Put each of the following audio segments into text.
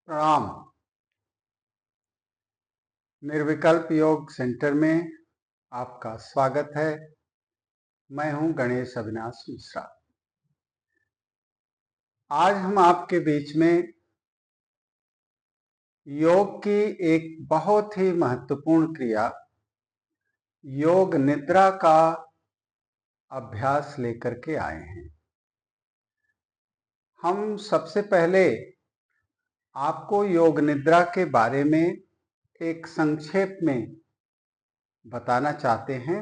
प्रणाम। निर्विकल्प योग सेंटर में आपका स्वागत है। मैं हूं गणेश अविनाश मिश्रा। आज हम आपके बीच में योग की एक बहुत ही महत्वपूर्ण क्रिया योग निद्रा का अभ्यास लेकर के आए हैं। हम सबसे पहले आपको योग निद्रा के बारे में एक संक्षेप में बताना चाहते हैं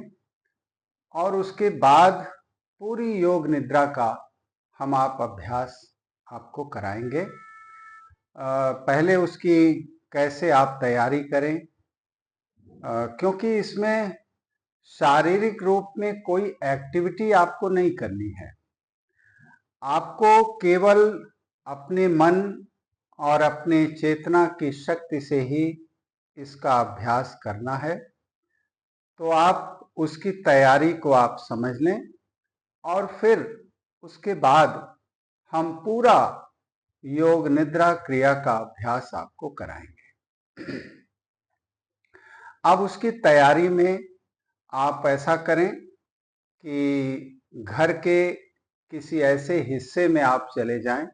और उसके बाद पूरी योग निद्रा का हम अभ्यास आपको कराएंगे। पहले उसकी कैसे आप तैयारी करें, क्योंकि इसमें शारीरिक रूप में कोई एक्टिविटी आपको नहीं करनी है। आपको केवल अपने मन और अपने चेतना की शक्ति से ही इसका अभ्यास करना है। तो आप उसकी तैयारी को आप समझ लें और फिर उसके बाद हम पूरा योग निद्रा क्रिया का अभ्यास आपको कराएंगे। अब उसकी तैयारी में आप ऐसा करें कि घर के किसी ऐसे हिस्से में आप चले जाएं,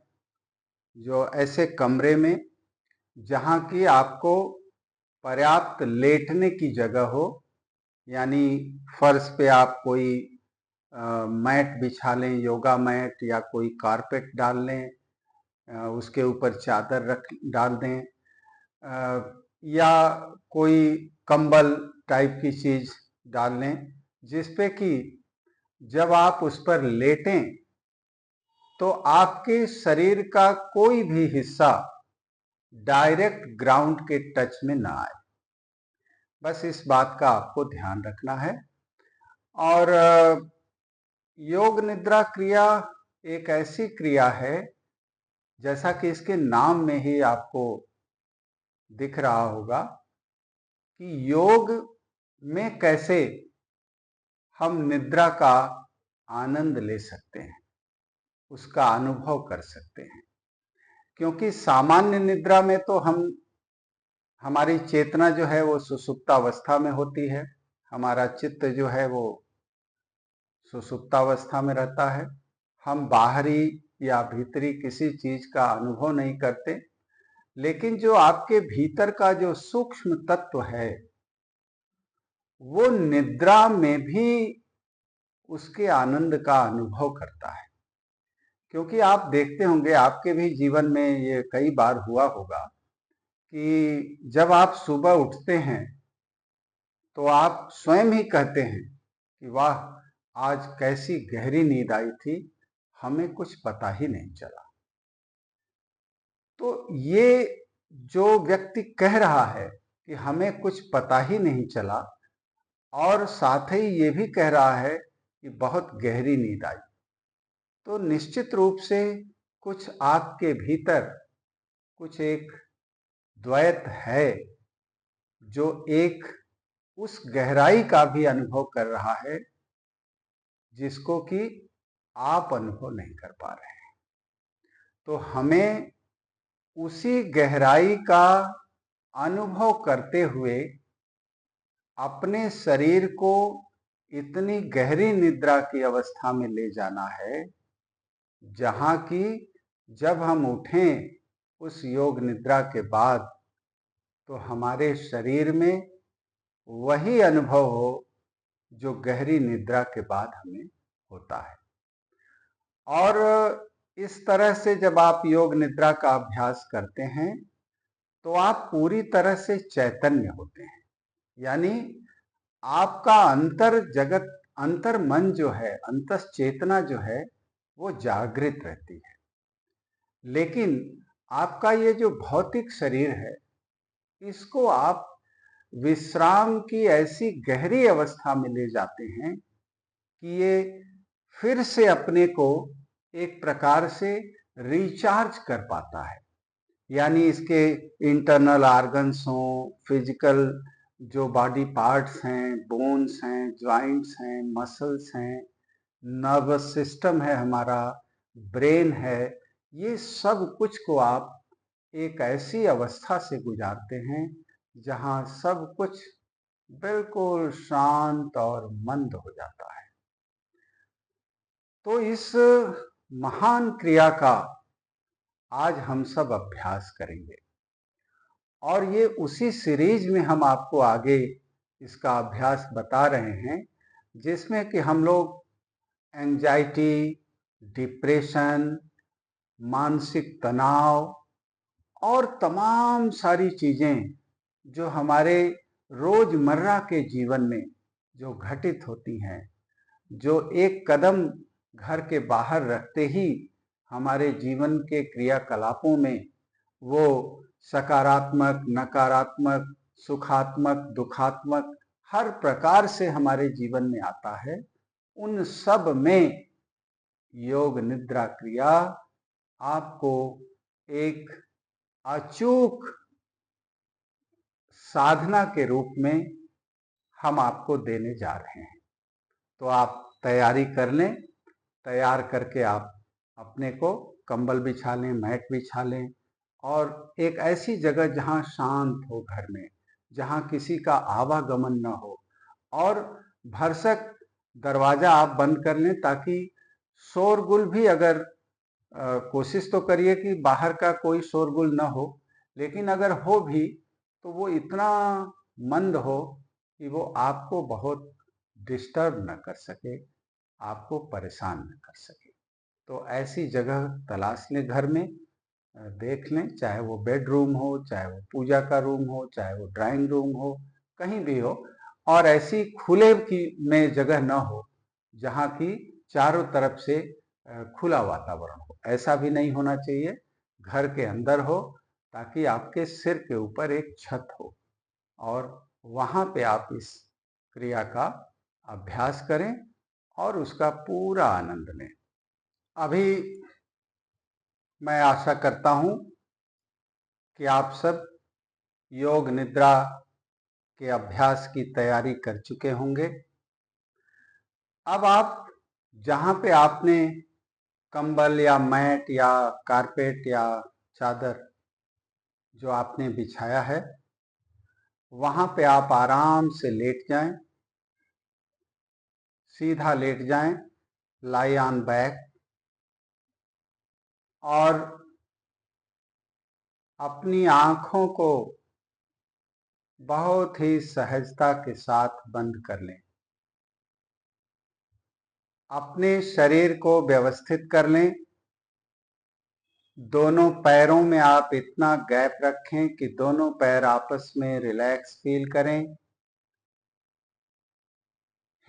जो ऐसे कमरे में जहां की आपको पर्याप्त लेटने की जगह हो, यानी फर्श पे आप कोई मैट बिछा लें, योगा मैट या कोई कारपेट डाल लें, उसके ऊपर चादर डाल दें, या कोई कंबल टाइप की चीज डाल लें, जिसपे कि जब आप उस पर लेटें तो आपके शरीर का कोई भी हिस्सा डायरेक्ट ग्राउंड के टच में ना आए। बस इस बात का आपको ध्यान रखना है। और योग निद्रा क्रिया एक ऐसी क्रिया है, जैसा कि इसके नाम में ही आपको दिख रहा होगा कि योग में कैसे हम निद्रा का आनंद ले सकते हैं, उसका अनुभव कर सकते हैं। क्योंकि सामान्य निद्रा में तो हमारी चेतना जो है वो सुषुप्तावस्था में होती है, हमारा चित्त जो है वो सुषुप्तावस्था में रहता है। हम बाहरी या भीतरी किसी चीज का अनुभव नहीं करते, लेकिन जो आपके भीतर का जो सूक्ष्म तत्व है वो निद्रा में भी उसके आनंद का अनुभव करता है। क्योंकि आप देखते होंगे, आपके भी जीवन में ये कई बार हुआ होगा कि जब आप सुबह उठते हैं तो आप स्वयं ही कहते हैं कि वाह, आज कैसी गहरी नींद आई थी, हमें कुछ पता ही नहीं चला। तो ये जो व्यक्ति कह रहा है कि हमें कुछ पता ही नहीं चला और साथ ही ये भी कह रहा है कि बहुत गहरी नींद आई, तो निश्चित रूप से कुछ आपके भीतर कुछ एक द्वैत है, जो एक उस गहराई का भी अनुभव कर रहा है जिसको कि आप अनुभव नहीं कर पा रहे हैं। तो हमें उसी गहराई का अनुभव करते हुए अपने शरीर को इतनी गहरी निद्रा की अवस्था में ले जाना है, जहां की जब हम उठें उस योग निद्रा के बाद तो हमारे शरीर में वही अनुभव हो जो गहरी निद्रा के बाद हमें होता है। और इस तरह से जब आप योग निद्रा का अभ्यास करते हैं तो आप पूरी तरह से चैतन्य होते हैं, यानी आपका अंतर जगत, अंतर मन जो है, अंतस चेतना जो है वो जागृत रहती है। लेकिन आपका ये जो भौतिक शरीर है, इसको आप विश्राम की ऐसी गहरी अवस्था में ले जाते हैं कि ये फिर से अपने को एक प्रकार से रिचार्ज कर पाता है। यानी इसके इंटरनल ऑर्गन्स हों, फिजिकल जो बॉडी पार्ट्स हैं, बोन्स हैं, जॉइंट्स हैं, मसल्स हैं, नर्वस सिस्टम है हमारा, ब्रेन है, ये सब कुछ को आप एक ऐसी अवस्था से गुजारते हैं जहां सब कुछ बिल्कुल शांत और मंद हो जाता है। तो इस महान क्रिया का आज हम सब अभ्यास करेंगे और ये उसी सीरीज में हम आपको आगे इसका अभ्यास बता रहे हैं जिसमें कि हम लोग एंजाइटी, डिप्रेशन, मानसिक तनाव और तमाम सारी चीजें जो हमारे रोजमर्रा के जीवन में जो घटित होती हैं, जो एक कदम घर के बाहर रखते ही हमारे जीवन के क्रियाकलापों में वो सकारात्मक, नकारात्मक, सुखात्मक, दुखात्मक हर प्रकार से हमारे जीवन में आता है, उन सब में योग निद्रा क्रिया आपको एक अचूक साधना के रूप में हम आपको देने जा रहे हैं। तो आप तैयारी कर लें, तैयार करके आप अपने को कंबल बिछा लें, मैट बिछा लें और एक ऐसी जगह जहां शांत हो घर में, जहां किसी का आवागमन न हो और भरसक दरवाजा आप बंद कर लें ताकि शोरगुल भी अगर कोशिश तो करिए कि बाहर का कोई शोरगुल न हो, लेकिन अगर हो भी तो वो इतना मंद हो कि वो आपको बहुत डिस्टर्ब न कर सके, आपको परेशान न कर सके। तो ऐसी जगह तलाश लें घर में, देख लें, चाहे वो बेडरूम हो, चाहे वो पूजा का रूम हो, चाहे वो ड्राइंग रूम हो, कहीं भी हो, और ऐसी खुले की में जगह न हो जहाँ की चारों तरफ से खुला वातावरण हो। ऐसा भी नहीं होना चाहिए, घर के अंदर हो ताकि आपके सिर के ऊपर एक छत हो और वहाँ पे आप इस क्रिया का अभ्यास करें और उसका पूरा आनंद लें। अभी मैं आशा करता हूँ कि आप सब योग निद्रा के अभ्यास की तैयारी कर चुके होंगे। अब आप जहाँ पे आपने कंबल या मैट या कारपेट या चादर जो आपने बिछाया है, वहाँ पे आप आराम से लेट जाएं, सीधा लेट जाएं, लाई ऑन बैक, और अपनी आंखों को बहुत ही सहजता के साथ बंद कर लें। अपने शरीर को व्यवस्थित कर लें। दोनों पैरों में आप इतना गैप रखें कि दोनों पैर आपस में रिलैक्स फील करें।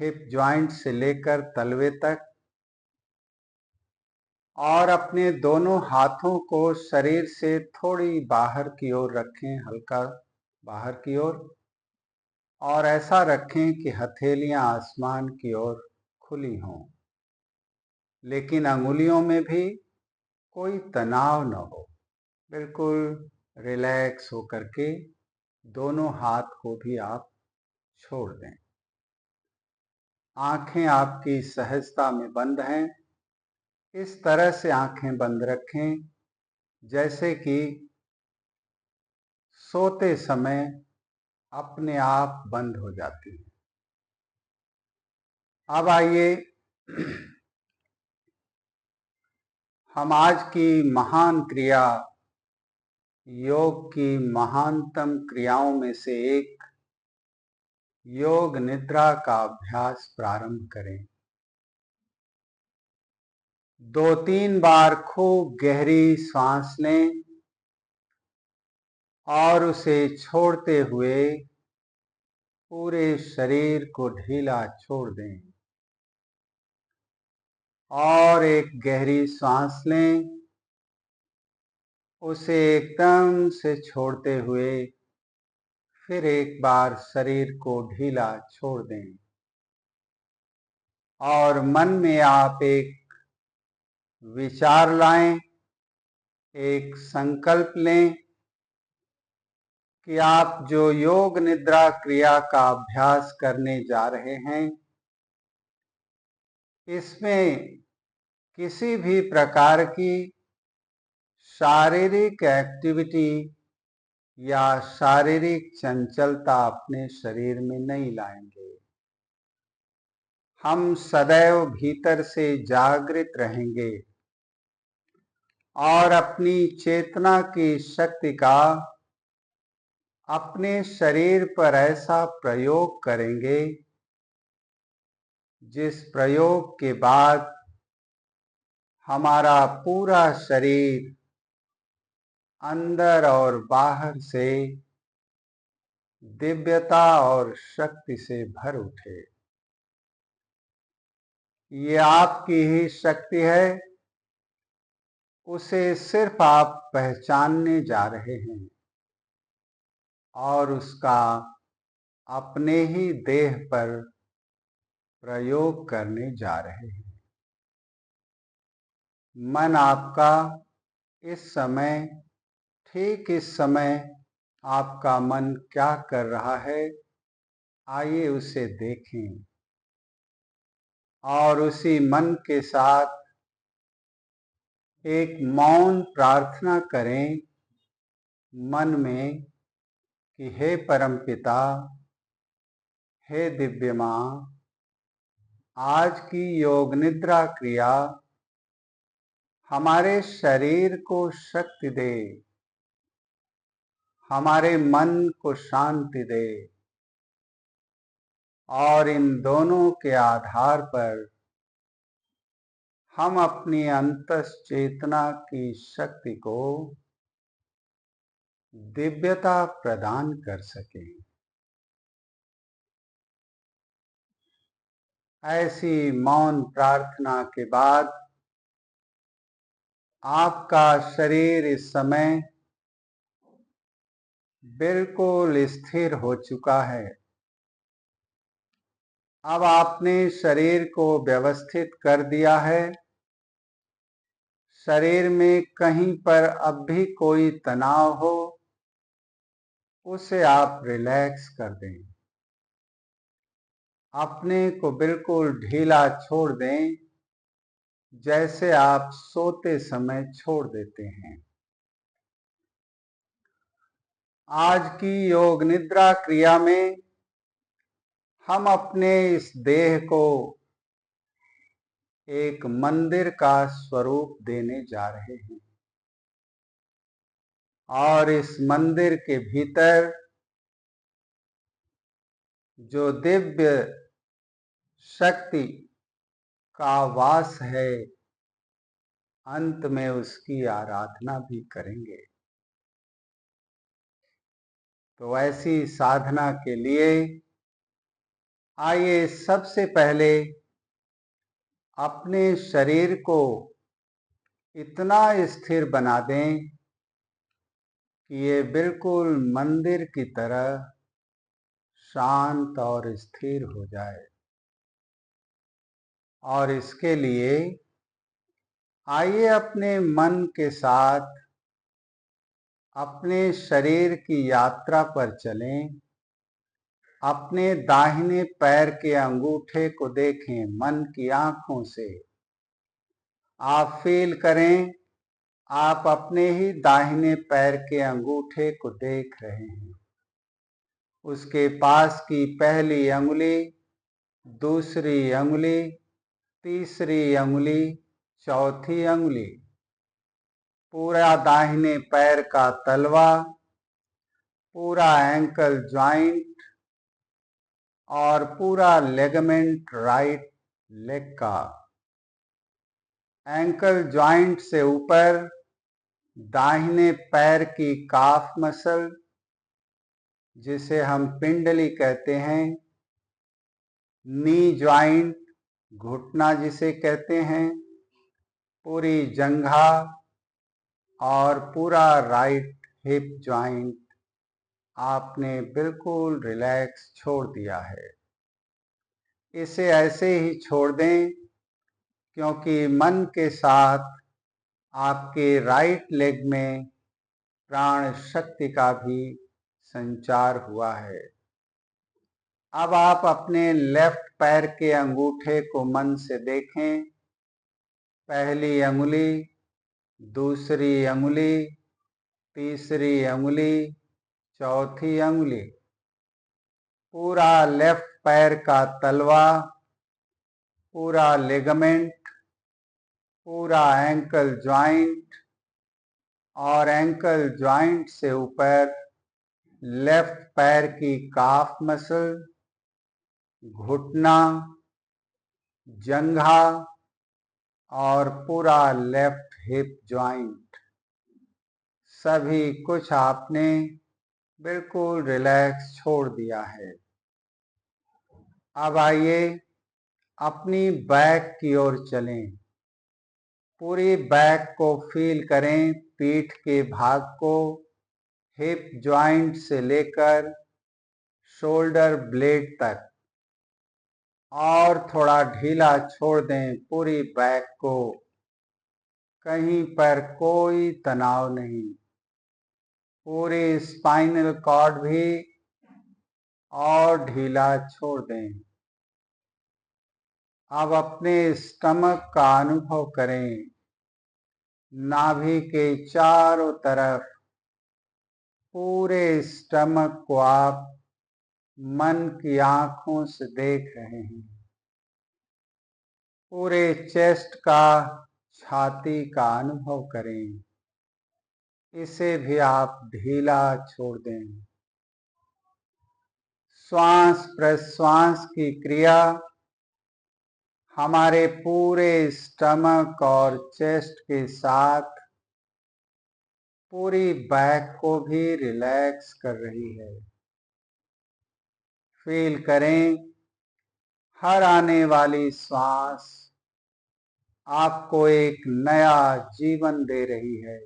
हिप जॉइंट से लेकर तलवे तक, और अपने दोनों हाथों को शरीर से थोड़ी बाहर की ओर रखें, हल्का बाहर की ओर, और ऐसा रखें कि हथेलियां आसमान की ओर खुली हों, लेकिन अंगुलियों में भी कोई तनाव न हो। बिल्कुल रिलैक्स होकर के दोनों हाथ को भी आप छोड़ दें। आंखें आपकी सहजता में बंद हैं। इस तरह से आंखें बंद रखें जैसे कि सोते समय अपने आप बंद हो जाती है। अब आइए हम आज की महान क्रिया, योग की महानतम क्रियाओं में से एक योग निद्रा का अभ्यास प्रारंभ करें। 2-3 बार खूब गहरी सांस लें और उसे छोड़ते हुए पूरे शरीर को ढीला छोड़ दें। और एक गहरी सांस लें, उसे एकदम से छोड़ते हुए फिर एक बार शरीर को ढीला छोड़ दें। और मन में आप एक विचार लाएं, एक संकल्प लें कि आप जो योग निद्रा क्रिया का अभ्यास करने जा रहे हैं, इसमें किसी भी प्रकार की शारीरिक एक्टिविटी या शारीरिक चंचलता अपने शरीर में नहीं लाएंगे। हम सदैव भीतर से जागृत रहेंगे और अपनी चेतना की शक्ति का अपने शरीर पर ऐसा प्रयोग करेंगे जिस प्रयोग के बाद हमारा पूरा शरीर अंदर और बाहर से दिव्यता और शक्ति से भर उठे। ये आपकी ही शक्ति है, उसे सिर्फ आप पहचानने जा रहे हैं और उसका अपने ही देह पर प्रयोग करने जा रहे हैं। मन आपका इस समय, ठीक इस समय आपका मन क्या कर रहा है, आइए उसे देखें और उसी मन के साथ एक मौन प्रार्थना करें मन में कि हे परमपिता, हे दिव्य माँ, आज की योग निद्रा क्रिया हमारे शरीर को शक्ति दे, हमारे मन को शांति दे और इन दोनों के आधार पर हम अपनी अंतस चेतना की शक्ति को दिव्यता प्रदान कर सकें। ऐसी मौन प्रार्थना के बाद आपका शरीर इस समय बिल्कुल स्थिर हो चुका है। अब आपने शरीर को व्यवस्थित कर दिया है। शरीर में कहीं पर अब भी कोई तनाव हो, उसे आप रिलैक्स कर दें। अपने को बिल्कुल ढीला छोड़ दें, जैसे आप सोते समय छोड़ देते हैं। आज की योग निद्रा क्रिया में हम अपने इस देह को एक मंदिर का स्वरूप देने जा रहे हैं और इस मंदिर के भीतर जो दिव्य शक्ति का वास है, अंत में उसकी आराधना भी करेंगे। तो ऐसी साधना के लिए आइए सबसे पहले अपने शरीर को इतना स्थिर बना दें कि ये बिल्कुल मंदिर की तरह शांत और स्थिर हो जाए। और इसके लिए आइए अपने मन के साथ अपने शरीर की यात्रा पर चलें। अपने दाहिने पैर के अंगूठे को देखें मन की आंखों से। आप फील करें, आप अपने ही दाहिने पैर के अंगूठे को देख रहे हैं। उसके पास की पहली अंगुली, दूसरी अंगुली, तीसरी अंगुली, चौथी अंगुली, पूरा दाहिने पैर का तलवा, पूरा एंकल ज्वाइंट और पूरा लेगमेंट राइट लेग का। एंकल ज्वाइंट से ऊपर दाहिने पैर की काफ मसल, जिसे हम पिंडली कहते हैं, नी ज्वाइंट, घुटना जिसे कहते हैं, पूरी जंघा और पूरा राइट हिप ज्वाइंट आपने बिल्कुल रिलैक्स छोड़ दिया है। इसे ऐसे ही छोड़ दें, क्योंकि मन के साथ आपके राइट लेग में प्राण शक्ति का भी संचार हुआ है। अब आप अपने लेफ्ट पैर के अंगूठे को मन से देखें। पहली अंगुली, दूसरी अंगुली, तीसरी अंगुली, चौथी अंगुली, पूरा लेफ्ट पैर का तलवा, पूरा लिगामेंट, पूरा एंकल ज्वाइंट और एंकल ज्वाइंट से ऊपर लेफ्ट पैर की काफ मसल, घुटना, जंघा और पूरा लेफ्ट हिप ज्वाइंट, सभी कुछ आपने बिल्कुल रिलैक्स छोड़ दिया है। अब आइए अपनी बैक की ओर चलें। पूरी बैक को फील करें, पीठ के भाग को, हिप ज्वाइंट से लेकर शोल्डर ब्लेड तक, और थोड़ा ढीला छोड़ दें पूरी बैक को, कहीं पर कोई तनाव नहीं। पूरे स्पाइनल कॉर्ड भी और ढीला छोड़ दें। अब अपने स्टमक का अनुभव करें। नाभि के चारों तरफ पूरे स्टमक को आप मन की आंखों से देख रहे हैं। पूरे चेस्ट का, छाती का अनुभव करें। इसे भी आप ढीला छोड़ दें। श्वास प्रश्वास की क्रिया हमारे पूरे स्टमक और चेस्ट के साथ पूरी बैक को भी रिलैक्स कर रही है। फील करें, हर आने वाली श्वास आपको एक नया जीवन दे रही है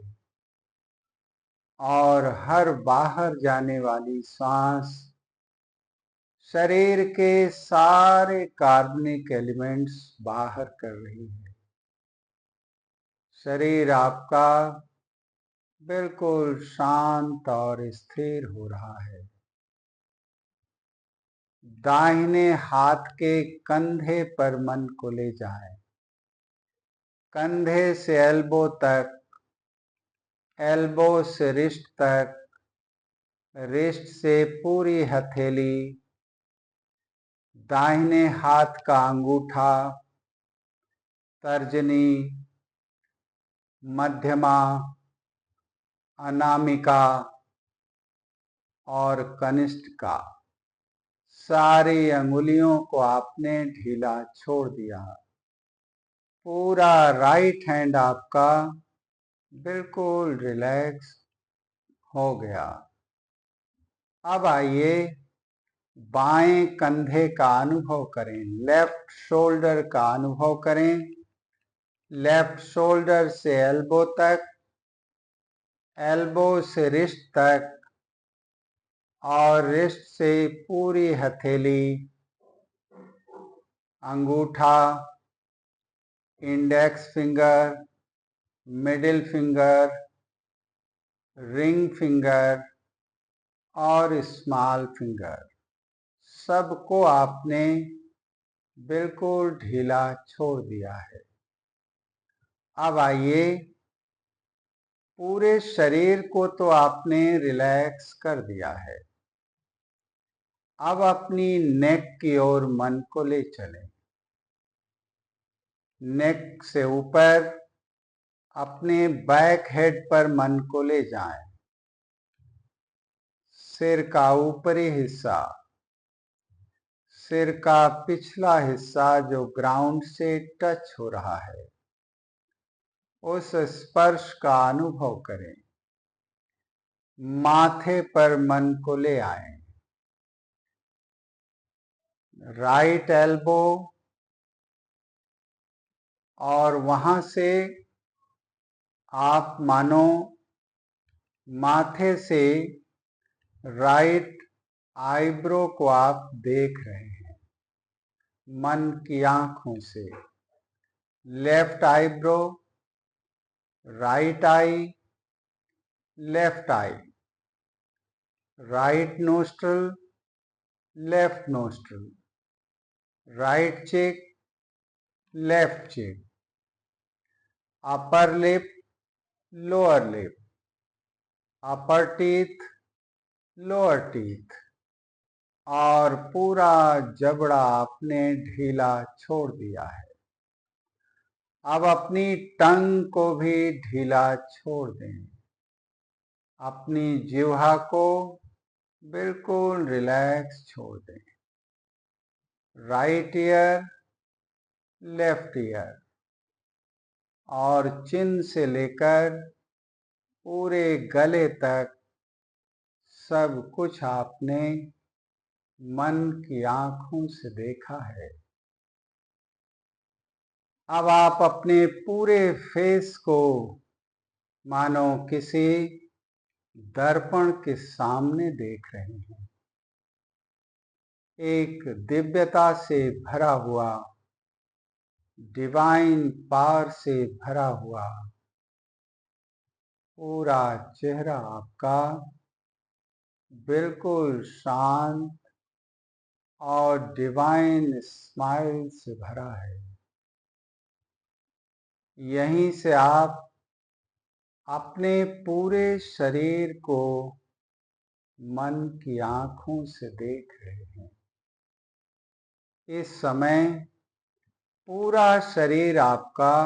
और हर बाहर जाने वाली सांस शरीर के सारे कार्बनिक एलिमेंट्स बाहर कर रही है। शरीर आपका बिल्कुल शांत और स्थिर हो रहा है। दाहिने हाथ के कंधे पर मन को ले जाएं। कंधे से एल्बो तक, एल्बो से रिस्ट तक, रिस्ट से पूरी हथेली, दाहिने हाथ का अंगूठा, तर्जनी, मध्यमा, अनामिका और कनिष्ठिका, सारी अंगुलियों को आपने ढीला छोड़ दिया। पूरा राइट हैंड आपका बिल्कुल रिलैक्स हो गया। अब आइए बाएं कंधे का अनुभव करें, लेफ्ट शोल्डर का अनुभव करें। लेफ्ट शोल्डर से एल्बो तक, एल्बो से रिस्ट तक और रिस्ट से पूरी हथेली, अंगूठा, index finger, middle finger, ring finger और स्मॉल फिंगर, सबको आपने बिल्कुल ढीला छोड़ दिया है। अब आइए, पूरे शरीर को तो आपने रिलैक्स कर दिया है। अब अपनी नेक की ओर मन को ले चलें। नेक से ऊपर अपने बैक हेड पर मन को ले जाएं। सिर का ऊपरी हिस्सा, सिर का पिछला हिस्सा जो ग्राउंड से टच हो रहा है, उस स्पर्श का अनुभव करें। माथे पर मन को ले आएं। राइट एल्बो और वहां से आप मानो माथे से राइट आईब्रो को आप देख रहे हैं मन की आंखों से। Left eyebrow, right eye, left eye, right nostril, left nostril, right cheek, left cheek, upper lip, lower lip, upper teeth, lower teeth, और पूरा जबड़ा आपने ढीला छोड़ दिया है। अब अपनी टंग को भी ढीला छोड़ दें। अपनी जिह्वा को बिल्कुल रिलैक्स छोड़ दें। राइट ईयर, लेफ्ट ईयर, और चिन से लेकर पूरे गले तक सब कुछ आपने मन की आंखों से देखा है। अब आप अपने पूरे फेस को मानो किसी दर्पण के सामने देख रहे हैं। एक दिव्यता से भरा हुआ, डिवाइन पावर से भरा हुआ पूरा चेहरा आपका बिल्कुल शांत और डिवाइन स्माइल से भरा है। यहीं से आप अपने पूरे शरीर को मन की आंखों से देख रहे हैं। इस समय पूरा शरीर आपका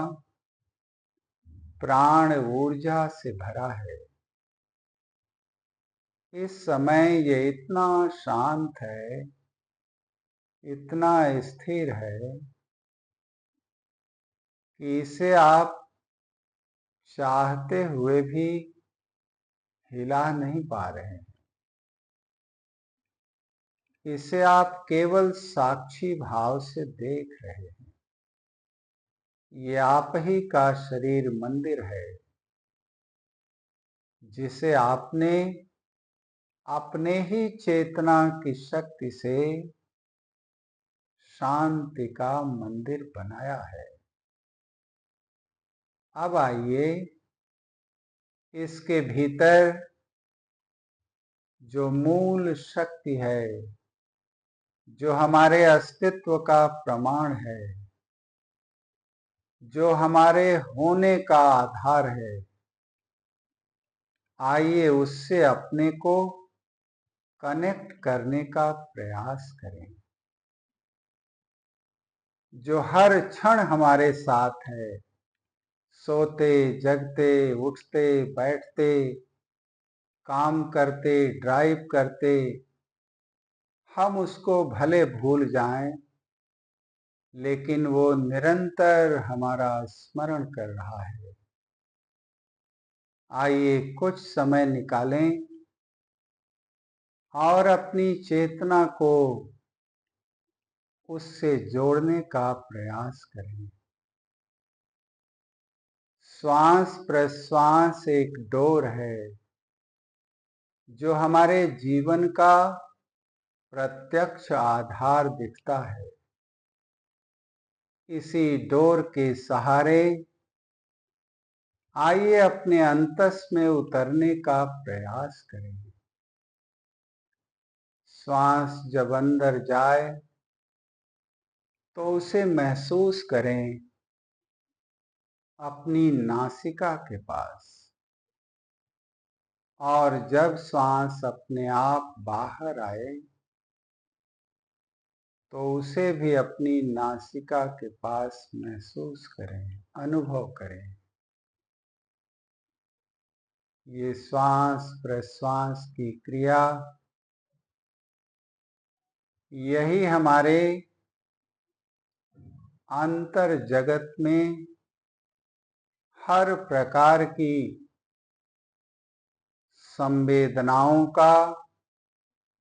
प्राण ऊर्जा से भरा है। इस समय ये इतना शांत है, इतना स्थिर है कि इसे आप चाहते हुए भी हिला नहीं पा रहे हैं। इसे आप केवल साक्षी भाव से देख रहे हैं। ये आप ही का शरीर मंदिर है, जिसे आपने अपने ही चेतना की शक्ति से शांति का मंदिर बनाया है। अब आइए इसके भीतर जो मूल शक्ति है, जो हमारे अस्तित्व का प्रमाण है, जो हमारे होने का आधार है, आइए उससे अपने को कनेक्ट करने का प्रयास करें। जो हर क्षण हमारे साथ है, सोते, जगते, उठते, बैठते, काम करते, ड्राइव करते, हम उसको भले भूल जाएं, लेकिन वो निरंतर हमारा स्मरण कर रहा है। आइए कुछ समय निकालें और अपनी चेतना को उससे जोड़ने का प्रयास करें। श्वास प्रश्वास एक डोर है जो हमारे जीवन का प्रत्यक्ष आधार दिखता है। इसी डोर के सहारे आइए अपने अंतस में उतरने का प्रयास करें। श्वास जब अंदर जाए तो उसे महसूस करें अपनी नासिका के पास, और जब श्वास अपने आप बाहर आए तो उसे भी अपनी नासिका के पास महसूस करें, अनुभव करें। ये श्वास प्रश्वास की क्रिया, यही हमारे अंतर जगत में हर प्रकार की संवेदनाओं का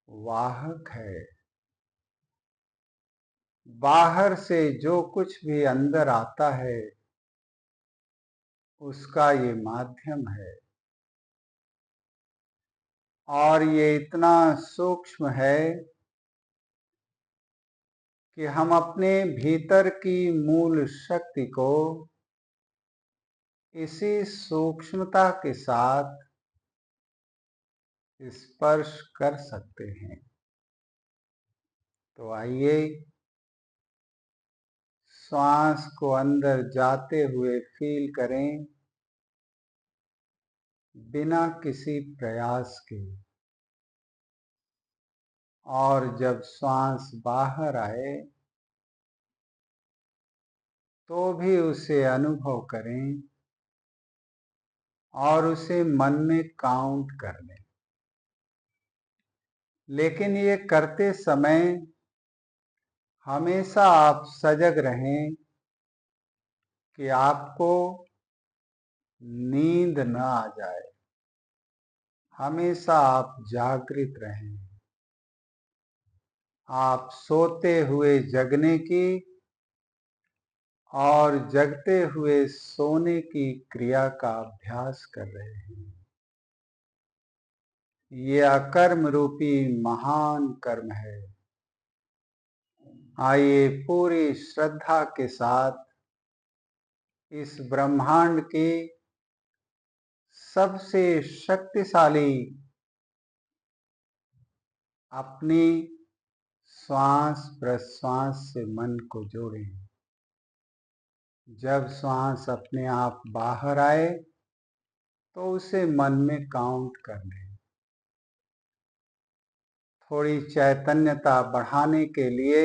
वाहक है। बाहर से जो कुछ भी अंदर आता है, उसका ये माध्यम है, और ये इतना सूक्ष्म है कि हम अपने भीतर की मूल शक्ति को इसी सूक्ष्मता के साथ स्पर्श कर सकते हैं। तो आइए श्वास को अंदर जाते हुए फील करें बिना किसी प्रयास के। और जब श्वास बाहर आए तो भी उसे अनुभव करें और उसे मन में काउंट कर लें। लेकिन ये करते समय हमेशा आप सजग रहें कि आपको नींद न आ जाए। हमेशा आप जागृत रहें। आप सोते हुए जगने की और जगते हुए सोने की क्रिया का अभ्यास कर रहे हैं। ये अकर्म रूपी महान कर्म है। आइए पूरी श्रद्धा के साथ इस ब्रह्मांड की सबसे शक्तिशाली अपनी श्वास प्रश्वास से मन को जोड़ें। जब श्वास अपने आप बाहर आए तो उसे मन में काउंट कर लें। थोड़ी चैतन्यता बढ़ाने के लिए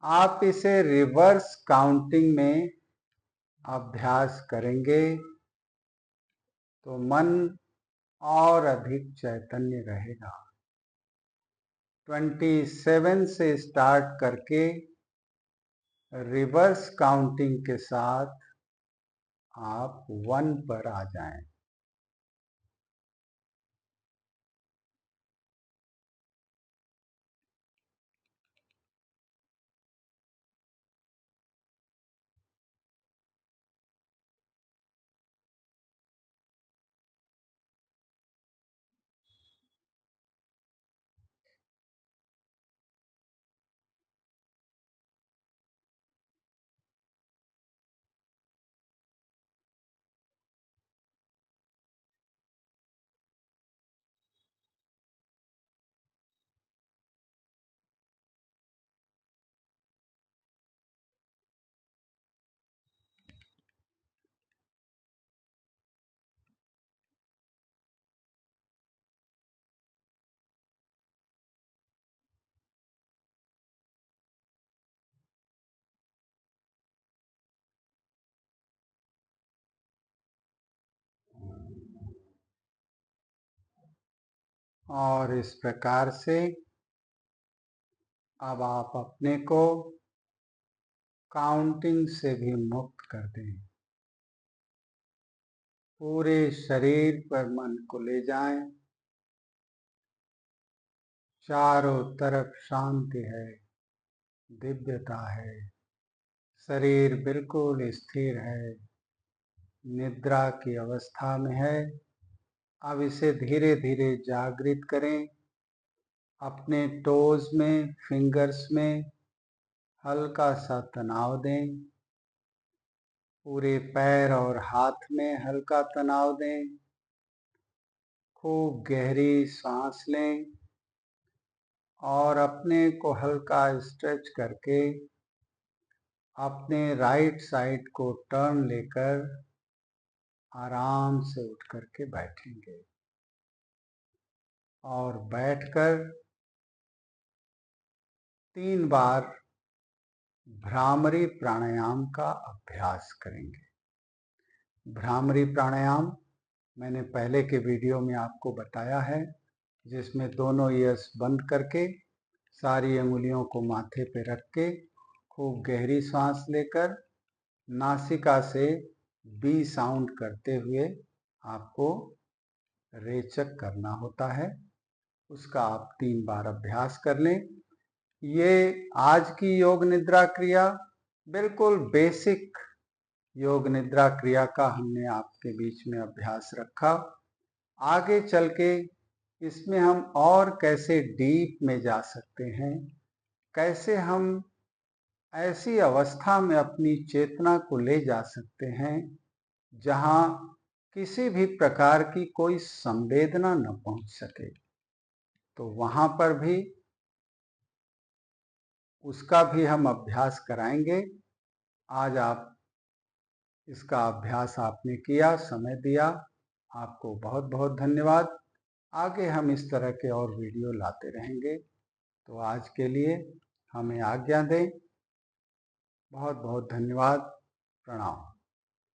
आप इसे रिवर्स काउंटिंग में अभ्यास करेंगे तो मन और अधिक चैतन्य रहेगा। 27 से स्टार्ट करके रिवर्स काउंटिंग के साथ आप 1 पर आ जाएं। और इस प्रकार से अब आप अपने को काउंटिंग से भी मुक्त कर दें। पूरे शरीर पर मन को ले जाएं। चारों तरफ शांति है, दिव्यता है। शरीर बिल्कुल स्थिर है, निद्रा की अवस्था में है। अब इसे धीरे धीरे जागृत करें। अपने टोज में, फिंगर्स में हल्का सा तनाव दें। पूरे पैर और हाथ में हल्का तनाव दें। खूब गहरी सांस लें और अपने को हल्का स्ट्रेच करके अपने राइट साइड को टर्न लेकर आराम से उठ करके बैठेंगे और बैठकर 3 बार भ्रामरी प्राणायाम का अभ्यास करेंगे। भ्रामरी प्राणायाम मैंने पहले के वीडियो में आपको बताया है, जिसमें दोनों ईयर्स बंद करके सारी अंगुलियों को माथे पे रख के खूब गहरी सांस लेकर नासिका से बी साउंड करते हुए आपको रेचक करना होता है। उसका आप 3 बार अभ्यास कर लें। ये आज की योग निद्रा क्रिया बिल्कुल बेसिक योग निद्रा क्रिया का हमने आपके बीच में अभ्यास रखा। आगे चल के इसमें हम और कैसे डीप में जा सकते हैं, कैसे हम ऐसी अवस्था में अपनी चेतना को ले जा सकते हैं जहां किसी भी प्रकार की कोई संवेदना न पहुंच सके, तो वहां पर भी उसका भी हम अभ्यास कराएंगे। आज आप इसका अभ्यास आपने किया, समय दिया, आपको बहुत बहुत धन्यवाद। आगे हम इस तरह के और वीडियो लाते रहेंगे। तो आज के लिए हमें आज्ञा दें। बहुत बहुत धन्यवाद। प्रणाम।